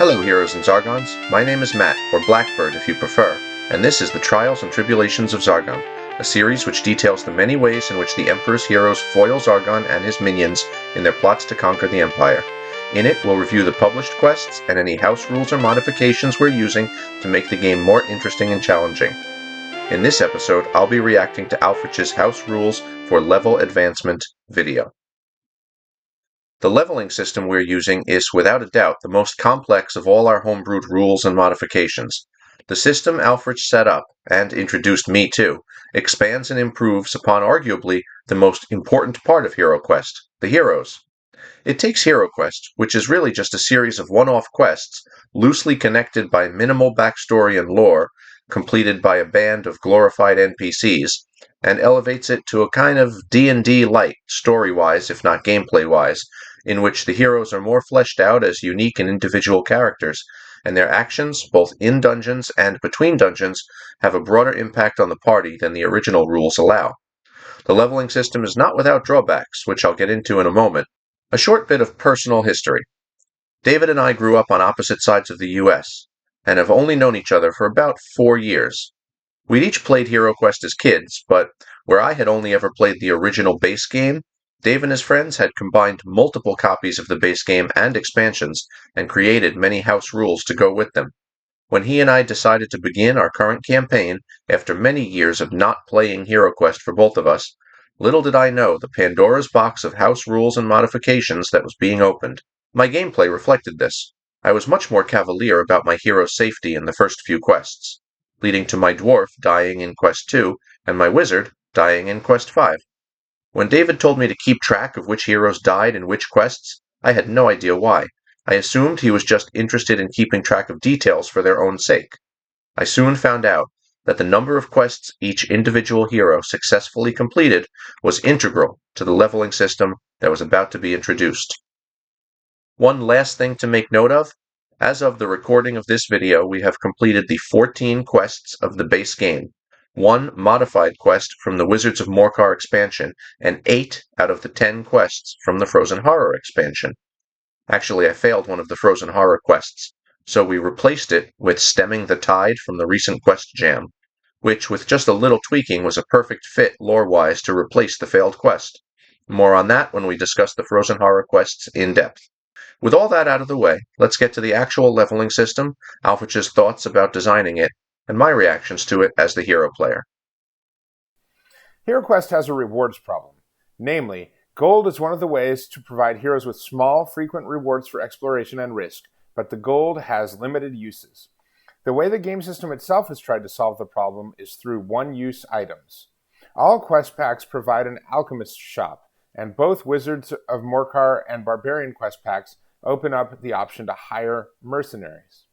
Hello heroes and Zargons, my name is Matt, or Blackbird if you prefer, and this is the Trials and Tribulations of Zargon, a series which details the many ways in which the Emperor's heroes foil Zargon and his minions in their plots to conquer the Empire. In it, we'll review the published quests and any house rules or modifications we're using to make the game more interesting and challenging. In this episode, I'll be reacting to Alfred's House Rules for Level Advancement video. The leveling system we're using is, without a doubt, the most complex of all our homebrewed rules and modifications. The system Alfred set up, and introduced me to, expands and improves upon arguably the most important part of HeroQuest, the heroes. It takes HeroQuest, which is really just a series of one-off quests, loosely connected by minimal backstory and lore, completed by a band of glorified NPCs, and elevates it to a kind of D&D light, story-wise if not gameplay-wise, in which the heroes are more fleshed out as unique and individual characters, and their actions, both in dungeons and between dungeons, have a broader impact on the party than the original rules allow. The leveling system is not without drawbacks, which I'll get into in a moment. A short bit of personal history. David and I grew up on opposite sides of the US, and have only known each other for about 4 years. We'd each played HeroQuest as kids, but where I had only ever played the original base game, Dave and his friends had combined multiple copies of the base game and expansions, and created many house rules to go with them. When he and I decided to begin our current campaign, after many years of not playing HeroQuest for both of us, little did I know the Pandora's box of house rules and modifications that was being opened. My gameplay reflected this. I was much more cavalier about my hero's safety in the first few quests, leading to my dwarf dying in Quest 2 and my wizard dying in Quest 5. When David told me to keep track of which heroes died in which quests, I had no idea why. I assumed he was just interested in keeping track of details for their own sake. I soon found out that the number of quests each individual hero successfully completed was integral to the leveling system that was about to be introduced. One last thing to make note of, as of the recording of this video, we have completed the 14 quests of the base game, 1 modified quest from the Wizards of Morcar expansion, and 8 out of the 10 quests from the Frozen Horror expansion. Actually, I failed one of the Frozen Horror quests, so we replaced it with Stemming the Tide from the recent Quest Jam, which with just a little tweaking was a perfect fit lore-wise to replace the failed quest. More on that when we discuss the Frozen Horror quests in depth. With all that out of the way, let's get to the actual leveling system, Alfred's thoughts about designing it, and my reactions to it as the hero player. HeroQuest has a rewards problem. Namely, gold is one of the ways to provide heroes with small, frequent rewards for exploration and risk, but the gold has limited uses. The way the game system itself has tried to solve the problem is through one-use items. All quest packs provide an alchemist shop, and both Wizards of Morcar and Barbarian quest packs open up the option to hire mercenaries.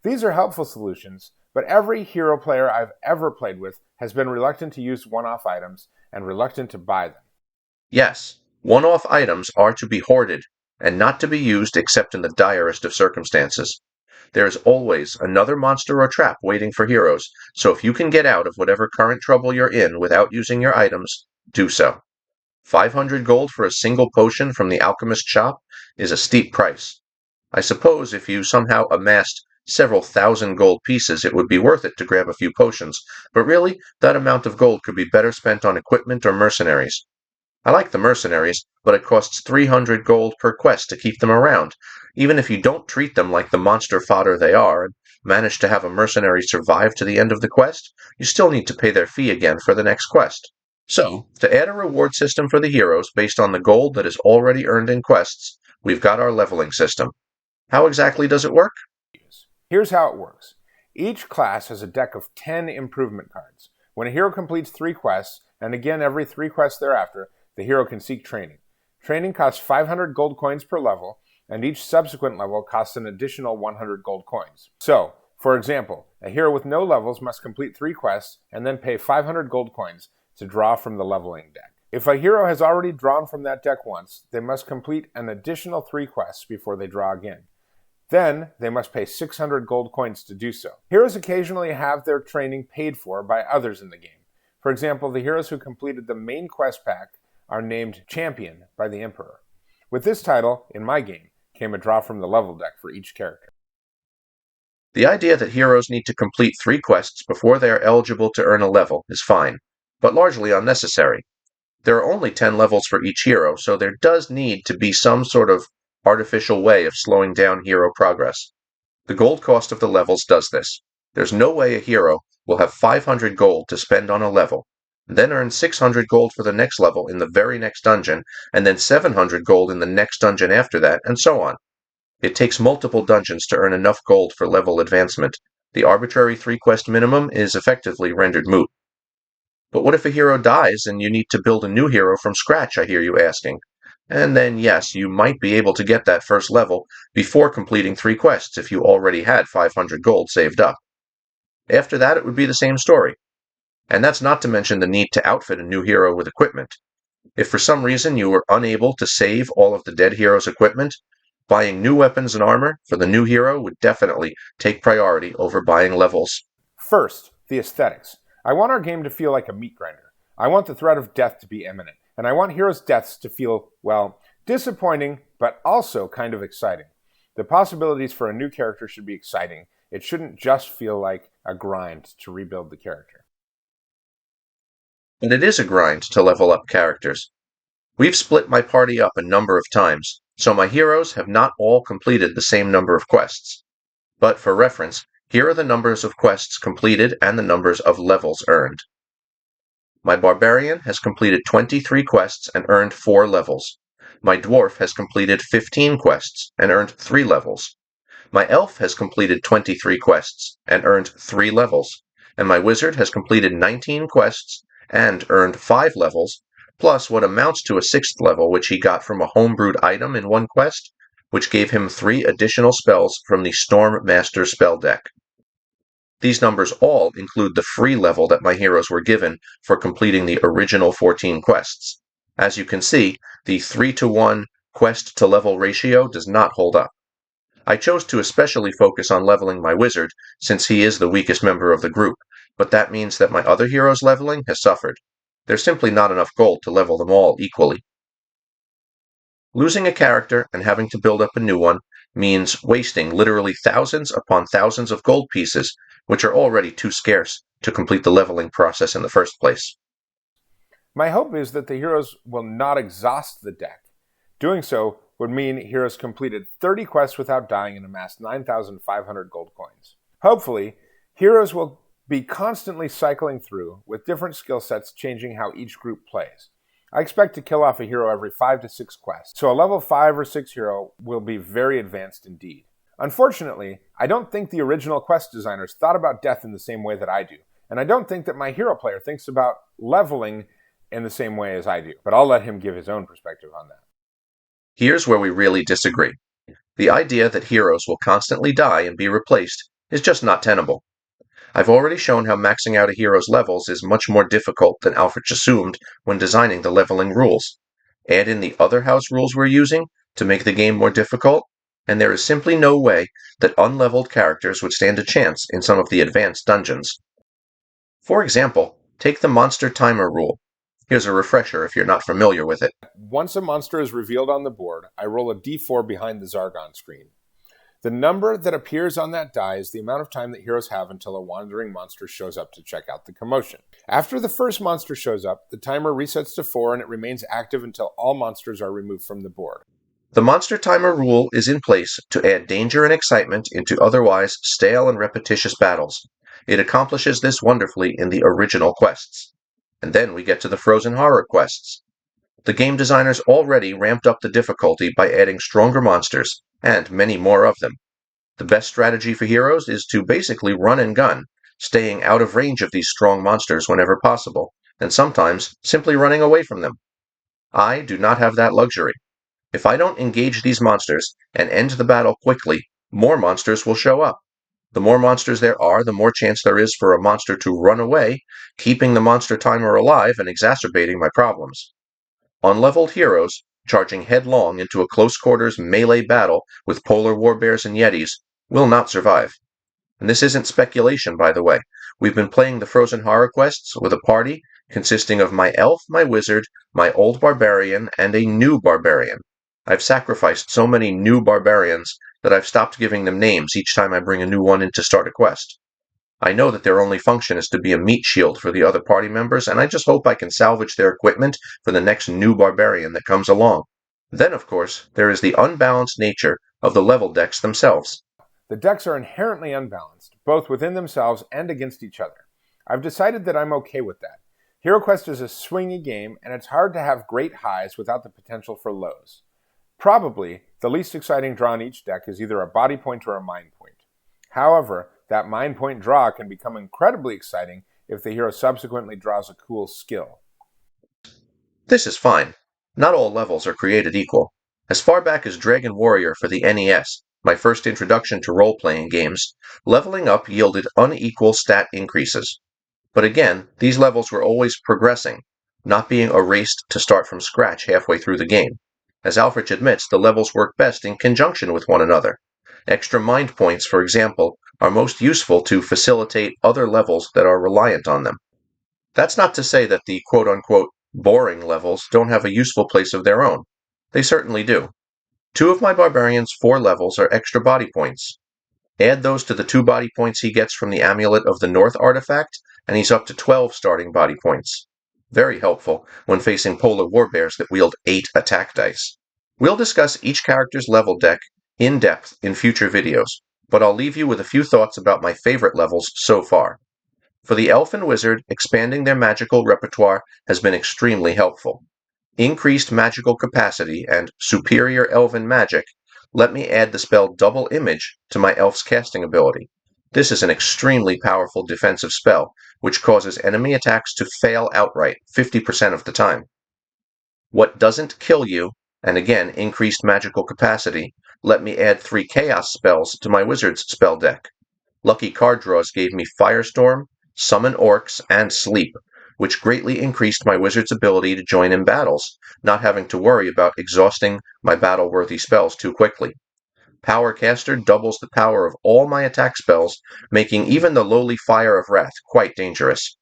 These are helpful solutions, but every hero player I've ever played with has been reluctant to use one-off items and reluctant to buy them. Yes, one-off items are to be hoarded, and not to be used except in the direst of circumstances. There is always another monster or trap waiting for heroes, so if you can get out of whatever current trouble you're in without using your items, do so. 500 gold for a single potion from the alchemist shop is a steep price. I suppose if you somehow amassed several thousand gold pieces, it would be worth it to grab a few potions, but really, that amount of gold could be better spent on equipment or mercenaries. I like the mercenaries, but it costs 300 gold per quest to keep them around. Even if you don't treat them like the monster fodder they are, and manage to have a mercenary survive to the end of the quest, you still need to pay their fee again for the next quest. So, to add a reward system for the heroes based on the gold that is already earned in quests, we've got our leveling system. How exactly does it work? Here's how it works. Each class has a deck of 10 improvement cards. When a hero completes 3 quests, and again every 3 quests thereafter, the hero can seek training. Training costs 500 gold coins per level, and each subsequent level costs an additional 100 gold coins. So, for example, a hero with no levels must complete 3 quests and then pay 500 gold coins to draw from the leveling deck. If a hero has already drawn from that deck once, they must complete an additional 3 quests before they draw again. Then, they must pay 600 gold coins to do so. Heroes occasionally have their training paid for by others in the game. For example, the heroes who completed the main quest pack are named Champion by the Emperor. With this title, in my game, came a draw from the level deck for each character. The idea that heroes need to complete 3 quests before they are eligible to earn a level is fine, but largely unnecessary. There are only 10 levels for each hero, so there does need to be some sort of artificial way of slowing down hero progress. The gold cost of the levels does this. There's no way a hero will have 500 gold to spend on a level, then earn 600 gold for the next level in the very next dungeon, and then 700 gold in the next dungeon after that, and so on. It takes multiple dungeons to earn enough gold for level advancement. The arbitrary 3-quest minimum is effectively rendered moot. But what if a hero dies and you need to build a new hero from scratch, I hear you asking? And then, yes, you might be able to get that first level before completing 3 quests if you already had 500 gold saved up. After that, it would be the same story. And that's not to mention the need to outfit a new hero with equipment. If for some reason you were unable to save all of the dead hero's equipment, buying new weapons and armor for the new hero would definitely take priority over buying levels. First, the aesthetics. I want our game to feel like a meat grinder. I want the threat of death to be imminent, and I want heroes' deaths to feel, well, disappointing, but also kind of exciting. The possibilities for a new character should be exciting. It shouldn't just feel like a grind to rebuild the character. And it is a grind to level up characters. We've split my party up a number of times, so my heroes have not all completed the same number of quests. But for reference, here are the numbers of quests completed and the numbers of levels earned. My barbarian has completed 23 quests and earned 4 levels. My dwarf has completed 15 quests and earned 3 levels. My elf has completed 23 quests and earned 3 levels. And my wizard has completed 19 quests and earned 5 levels, plus what amounts to a 6th level which he got from a homebrewed item in one quest, which gave him 3 additional spells from the Storm Master spell deck. These numbers all include the free level that my heroes were given for completing the original 14 quests. As you can see, the 3-to-1 quest-to-level ratio does not hold up. I chose to especially focus on leveling my wizard, since he is the weakest member of the group, but that means that my other heroes' leveling has suffered. There's simply not enough gold to level them all equally. Losing a character and having to build up a new one means wasting literally thousands upon thousands of gold pieces, which are already too scarce to complete the leveling process in the first place. My hope is that the heroes will not exhaust the deck. Doing so would mean heroes completed 30 quests without dying and amassed 9,500 gold coins. Hopefully, heroes will be constantly cycling through, with different skill sets changing how each group plays. I expect to kill off a hero every 5 to 6 quests, so a level 5 or 6 hero will be very advanced indeed. Unfortunately, I don't think the original quest designers thought about death in the same way that I do, and I don't think that my hero player thinks about leveling in the same way as I do, but I'll let him give his own perspective on that. Here's where we really disagree. The idea that heroes will constantly die and be replaced is just not tenable. I've already shown how maxing out a hero's levels is much more difficult than Alfrich assumed when designing the leveling rules. Add in the other house rules we're using to make the game more difficult, and there is simply no way that unleveled characters would stand a chance in some of the advanced dungeons. For example, take the monster timer rule. Here's a refresher if you're not familiar with it. Once a monster is revealed on the board, I roll a d4 behind the Zargon screen. The number that appears on that die is the amount of time that heroes have until a wandering monster shows up to check out the commotion. After the first monster shows up, the timer resets to 4 and it remains active until all monsters are removed from the board. The monster timer rule is in place to add danger and excitement into otherwise stale and repetitious battles. It accomplishes this wonderfully in the original quests. And then we get to the frozen horror quests. The game designers already ramped up the difficulty by adding stronger monsters, and many more of them. The best strategy for heroes is to basically run and gun, staying out of range of these strong monsters whenever possible, and sometimes simply running away from them. I do not have that luxury. If I don't engage these monsters and end the battle quickly, more monsters will show up. The more monsters there are, the more chance there is for a monster to run away, keeping the monster timer alive and exacerbating my problems. Unleveled heroes, charging headlong into a close-quarters melee battle with polar warbears and yetis, will not survive. And this isn't speculation, by the way. We've been playing the Frozen Horror quests with a party consisting of my elf, my wizard, my old barbarian, and a new barbarian. I've sacrificed so many new barbarians that I've stopped giving them names each time I bring a new one in to start a quest. I know that their only function is to be a meat shield for the other party members, and I just hope I can salvage their equipment for the next new barbarian that comes along. Then, of course, there is the unbalanced nature of the level decks themselves. The decks are inherently unbalanced, both within themselves and against each other. I've decided that I'm okay with that. HeroQuest is a swingy game, and it's hard to have great highs without the potential for lows. Probably, the least exciting draw in each deck is either a body point or a mind point. However, that mind point draw can become incredibly exciting if the hero subsequently draws a cool skill. This is fine. Not all levels are created equal. As far back as Dragon Warrior for the NES, my first introduction to role-playing games, leveling up yielded unequal stat increases. But again, these levels were always progressing, not being erased to start from scratch halfway through the game. As Alfred admits, the levels work best in conjunction with one another. Extra mind points, for example, are most useful to facilitate other levels that are reliant on them. That's not to say that the quote-unquote boring levels don't have a useful place of their own. They certainly do. 2 of my barbarian's 4 levels are extra body points. Add those to the 2 body points he gets from the Amulet of the North artifact, and he's up to 12 starting body points. Very helpful when facing polar warbears that wield 8 attack dice. We'll discuss each character's level deck in depth in future videos, but I'll leave you with a few thoughts about my favorite levels so far. For the Elf and Wizard, expanding their magical repertoire has been extremely helpful. Increased magical capacity and superior elven magic let me add the spell Double Image to my elf's casting ability. This is an extremely powerful defensive spell, which causes enemy attacks to fail outright 50% of the time. What doesn't kill you, and again increased magical capacity, let me add 3 chaos spells to my wizard's spell deck. Lucky card draws gave me Firestorm, Summon Orcs, and Sleep, which greatly increased my wizard's ability to join in battles, not having to worry about exhausting my battle-worthy spells too quickly. Powercaster doubles the power of all my attack spells, making even the lowly Fire of Wrath quite dangerous.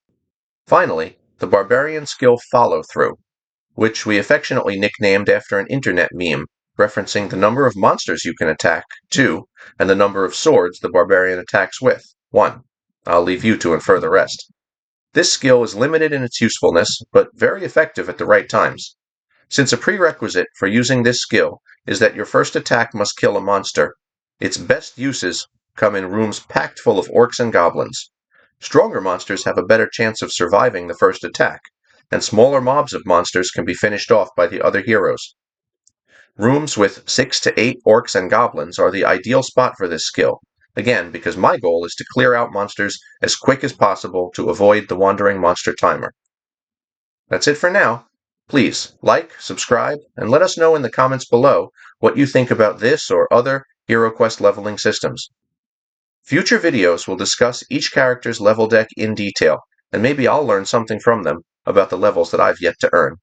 Finally, the barbarian skill Follow Through, which we affectionately nicknamed after an internet meme, referencing the number of monsters you can attack, 2, and the number of swords the barbarian attacks with, 1. I'll leave you to infer the rest. This skill is limited in its usefulness, but very effective at the right times. Since a prerequisite for using this skill is that your first attack must kill a monster, its best uses come in rooms packed full of orcs and goblins. Stronger monsters have a better chance of surviving the first attack, and smaller mobs of monsters can be finished off by the other heroes. Rooms with 6 to 8 orcs and goblins are the ideal spot for this skill, again because my goal is to clear out monsters as quick as possible to avoid the wandering monster timer. That's it for now. Please like, subscribe, and let us know in the comments below what you think about this or other HeroQuest leveling systems. Future videos will discuss each character's level deck in detail, and maybe I'll learn something from them about the levels that I've yet to earn.